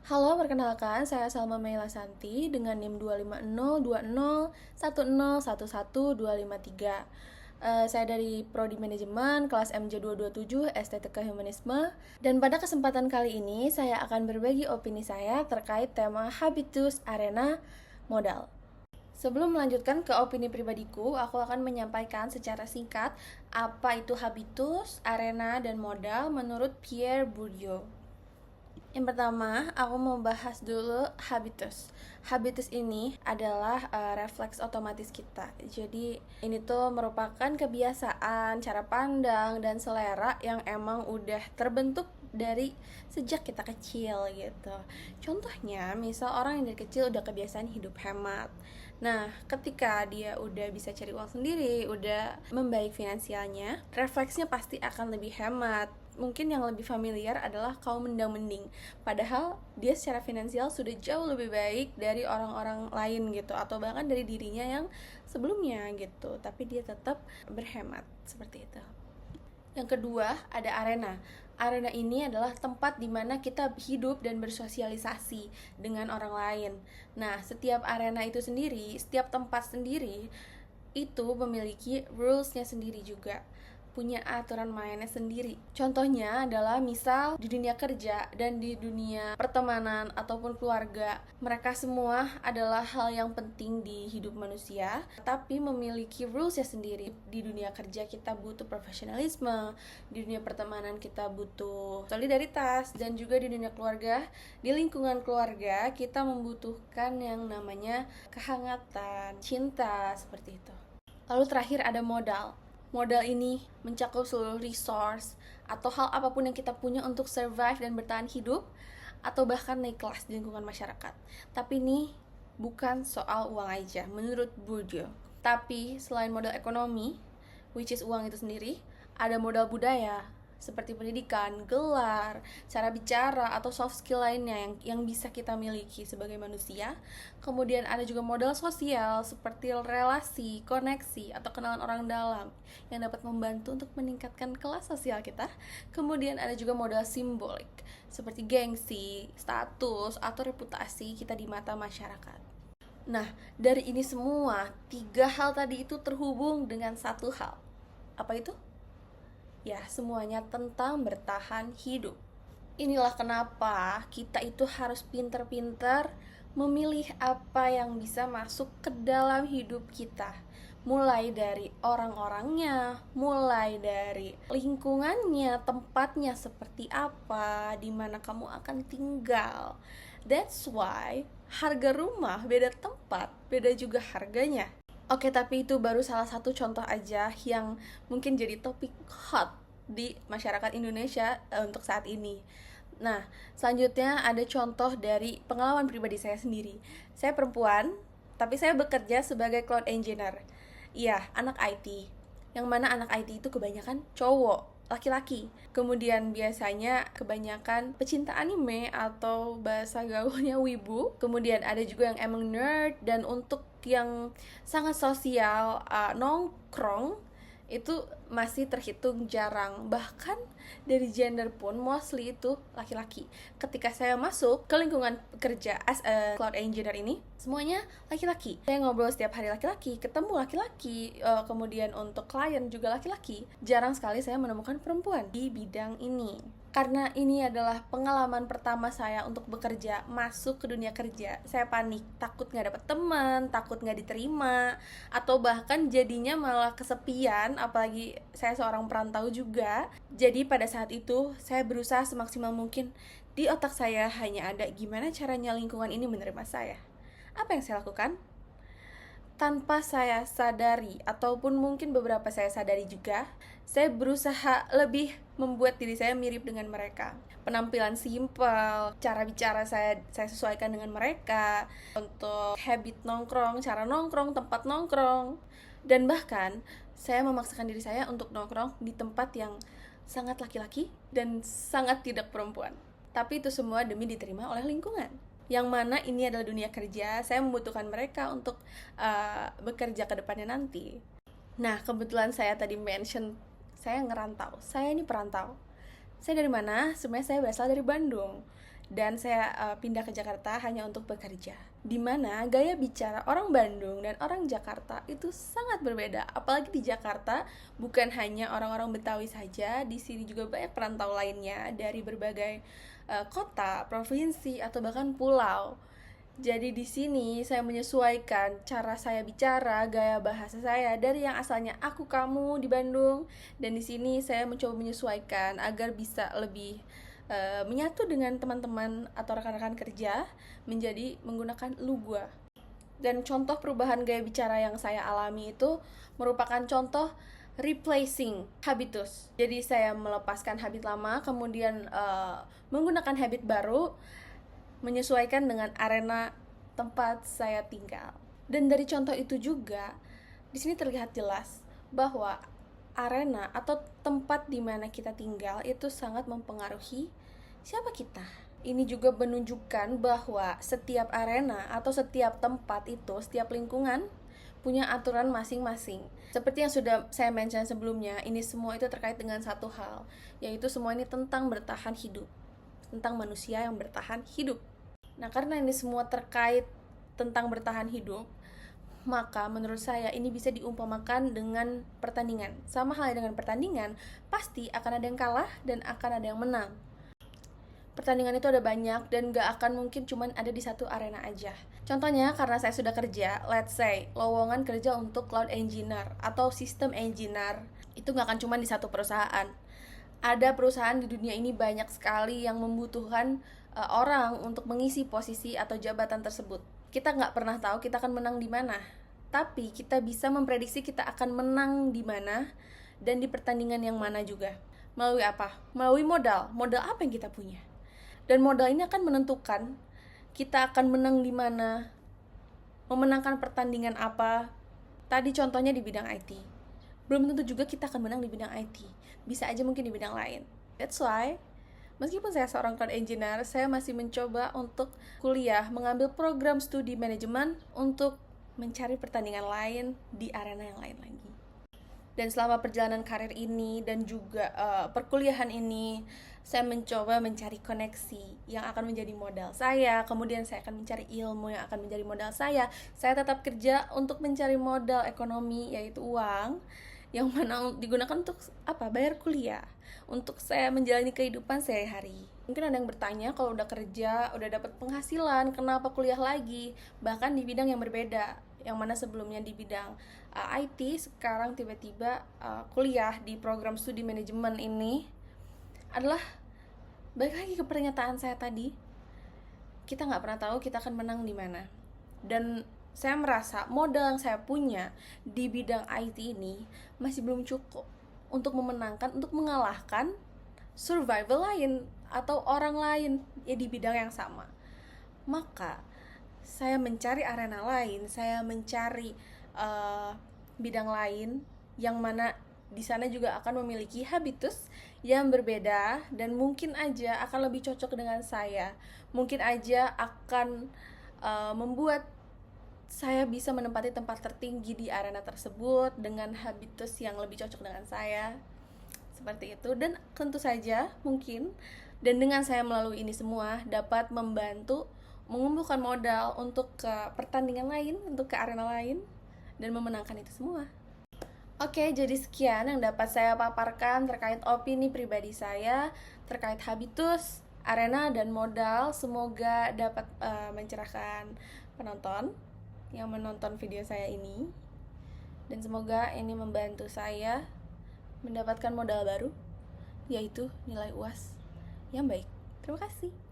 Halo, perkenalkan saya Salma Meila Santi dengan NIM 2502010111123. Saya dari Prodi Manajemen kelas MJ227 Estetika Humanisme, dan pada kesempatan kali ini saya akan berbagi opini saya terkait tema habitus, arena, modal. Sebelum melanjutkan ke opini pribadiku, aku akan menyampaikan secara singkat apa itu habitus, arena, dan modal menurut Pierre Bourdieu. Yang pertama, aku mau bahas dulu habitus. Habitus ini adalah refleks otomatis kita. Jadi, ini tuh merupakan kebiasaan, cara pandang, dan selera yang emang udah terbentuk dari sejak kita kecil gitu. Contohnya, misal orang yang dari kecil udah kebiasaan hidup hemat. Nah, ketika dia udah bisa cari uang sendiri, udah membaik finansialnya, refleksnya pasti akan lebih hemat. Mungkin yang lebih familiar adalah kaum mendang-mending. Padahal dia secara finansial sudah jauh lebih baik dari orang-orang lain gitu, atau bahkan dari dirinya yang sebelumnya gitu. Tapi dia tetap berhemat seperti itu. Yang kedua, ada arena. Arena ini adalah tempat di mana kita hidup dan bersosialisasi dengan orang lain. Nah, setiap arena itu sendiri, setiap tempat sendiri itu memiliki rules-nya sendiri juga, punya aturan mainnya sendiri. Contohnya adalah misal di dunia kerja dan di dunia pertemanan ataupun keluarga, mereka semua adalah hal yang penting di hidup manusia, tapi memiliki rules-nya sendiri. Di dunia kerja kita butuh profesionalisme, di dunia pertemanan kita butuh solidaritas, dan juga di dunia keluarga, di lingkungan keluarga kita membutuhkan yang namanya kehangatan, cinta, seperti itu. Lalu terakhir ada modal. Modal ini mencakup seluruh resource atau hal apapun yang kita punya untuk survive dan bertahan hidup, atau bahkan naik kelas di lingkungan masyarakat. Tapi ini bukan soal uang aja menurut Bourdieu. Tapi selain modal ekonomi, which is uang itu sendiri, ada modal budaya seperti pendidikan, gelar, cara bicara, atau soft skill lainnya yang bisa kita miliki sebagai manusia. Kemudian ada juga modal sosial seperti relasi, koneksi, atau kenalan orang dalam yang dapat membantu untuk meningkatkan kelas sosial kita. Kemudian ada juga modal simbolik seperti gengsi, status, atau reputasi kita di mata masyarakat. Nah, dari ini semua, tiga hal tadi itu terhubung dengan satu hal. Apa itu? Ya, semuanya tentang bertahan hidup. Inilah kenapa kita itu harus pintar-pintar memilih apa yang bisa masuk ke dalam hidup kita. Mulai dari orang-orangnya, mulai dari lingkungannya, tempatnya seperti apa, di mana kamu akan tinggal. That's why harga rumah beda tempat, beda juga harganya. Oke, tapi itu baru salah satu contoh aja yang mungkin jadi topik hot di masyarakat Indonesia untuk saat ini. Nah, selanjutnya ada contoh dari pengalaman pribadi saya sendiri. Saya perempuan, tapi saya bekerja sebagai cloud engineer. Iya, anak IT. Yang mana anak IT itu kebanyakan cowok, laki-laki. Kemudian biasanya kebanyakan pecinta anime atau bahasa gaulnya wibu. Kemudian ada juga yang emang nerd, dan untuk yang sangat sosial, nongkrong itu masih terhitung jarang. Bahkan dari gender pun mostly itu laki-laki. Ketika saya masuk ke lingkungan kerja as a cloud engineer ini, semuanya laki-laki. Saya ngobrol setiap hari laki-laki, ketemu laki-laki, kemudian untuk klien juga laki-laki. Jarang sekali saya menemukan perempuan di bidang ini. Karena ini adalah pengalaman pertama saya untuk bekerja, masuk ke dunia kerja. Saya panik, takut gak dapet teman, takut gak diterima, atau bahkan jadinya malah kesepian, apalagi saya seorang perantau juga. Jadi pada saat itu, saya berusaha semaksimal mungkin. Di otak saya hanya ada gimana caranya lingkungan ini menerima saya. Apa yang saya lakukan? Tanpa saya sadari, ataupun mungkin beberapa saya sadari juga, saya berusaha lebih membuat diri saya mirip dengan mereka. Penampilan simpel, cara bicara saya sesuaikan dengan mereka. Untuk habit nongkrong, cara nongkrong, tempat nongkrong, dan bahkan saya memaksakan diri saya untuk nongkrong di tempat yang sangat laki-laki dan sangat tidak perempuan. Tapi itu semua demi diterima oleh lingkungan, yang mana ini adalah dunia kerja. Saya membutuhkan mereka untuk bekerja ke depannya nanti. Nah, kebetulan saya tadi mention saya ngerantau. Saya ini perantau. Saya dari mana? Sebenarnya saya berasal dari Bandung. dan saya pindah ke Jakarta hanya untuk bekerja. Dimana gaya bicara orang Bandung dan orang Jakarta itu sangat berbeda. Apalagi di Jakarta bukan hanya orang-orang Betawi saja, di sini juga banyak perantau lainnya dari berbagai kota, provinsi atau bahkan pulau. Jadi di sini saya menyesuaikan cara saya bicara, gaya bahasa saya dari yang asalnya aku kamu di Bandung, dan di sini saya mencoba menyesuaikan agar bisa lebih menyatu dengan teman-teman atau rekan-rekan kerja menjadi menggunakan lu gua. Dan contoh perubahan gaya bicara yang saya alami itu merupakan contoh replacing habitus. Jadi saya melepaskan habit lama, kemudian menggunakan habit baru, menyesuaikan dengan arena tempat saya tinggal. Dan dari contoh itu juga, di sini terlihat jelas bahwa arena atau tempat di mana kita tinggal itu sangat mempengaruhi siapa kita. Ini juga menunjukkan bahwa setiap arena atau setiap tempat itu, setiap lingkungan punya aturan masing-masing. Seperti yang sudah saya mention sebelumnya, ini semua itu terkait dengan satu hal, yaitu semua ini tentang bertahan hidup, tentang manusia yang bertahan hidup. Nah, karena ini semua terkait tentang bertahan hidup, maka menurut saya ini bisa diumpamakan dengan pertandingan. Sama halnya dengan pertandingan, pasti akan ada yang kalah dan akan ada yang menang. Pertandingan itu ada banyak dan gak akan mungkin cuman ada di satu arena aja. Contohnya, karena saya sudah kerja, let's say lowongan kerja untuk cloud engineer atau system engineer, itu gak akan cuman di satu perusahaan. Ada perusahaan di dunia ini banyak sekali yang membutuhkan orang untuk mengisi posisi atau jabatan tersebut. Kita nggak pernah tahu kita akan menang di mana, tapi kita bisa memprediksi kita akan menang di mana dan di pertandingan yang mana juga. Melalui apa? Melalui modal. Modal apa yang kita punya? Dan modal ini akan menentukan kita akan menang di mana, memenangkan pertandingan apa. Tadi contohnya di bidang IT. Belum tentu juga kita akan menang di bidang IT. Bisa aja mungkin di bidang lain. That's why meskipun saya seorang cloud engineer, saya masih mencoba untuk kuliah, mengambil program studi manajemen untuk mencari pertandingan lain di arena yang lain lagi. Dan selama perjalanan karir ini dan juga perkuliahan ini, saya mencoba mencari koneksi yang akan menjadi modal saya. Kemudian saya akan mencari ilmu yang akan menjadi modal saya. Saya tetap kerja untuk mencari modal ekonomi, yaitu uang, yang mana digunakan untuk apa? Bayar kuliah, untuk saya menjalani kehidupan sehari-hari. Mungkin ada yang bertanya, kalau udah kerja, udah dapat penghasilan, kenapa kuliah lagi? Bahkan di bidang yang berbeda, yang mana sebelumnya di bidang IT, sekarang tiba-tiba kuliah di program studi manajemen ini. Adalah balik lagi ke pernyataan saya tadi, kita nggak pernah tahu kita akan menang di mana. Dan saya merasa modal yang saya punya di bidang IT ini masih belum cukup untuk memenangkan, untuk mengalahkan survival lain atau orang lain ya di bidang yang sama. Maka saya mencari arena lain, saya mencari bidang lain yang mana di sana juga akan memiliki habitus yang berbeda dan mungkin aja akan lebih cocok dengan saya. Mungkin aja akan membuat saya bisa menempati tempat tertinggi di arena tersebut dengan habitus yang lebih cocok dengan saya. Seperti itu. Dan tentu saja mungkin dan dengan saya melalui ini semua dapat membantu mengumpulkan modal untuk ke pertandingan lain, untuk ke arena lain dan memenangkan itu semua. Oke, jadi sekian yang dapat saya paparkan terkait opini pribadi saya terkait habitus, arena, dan modal. Semoga dapat mencerahkan penonton yang menonton video saya ini. Dan semoga ini membantu saya mendapatkan modal baru, yaitu nilai UAS yang baik. Terima kasih.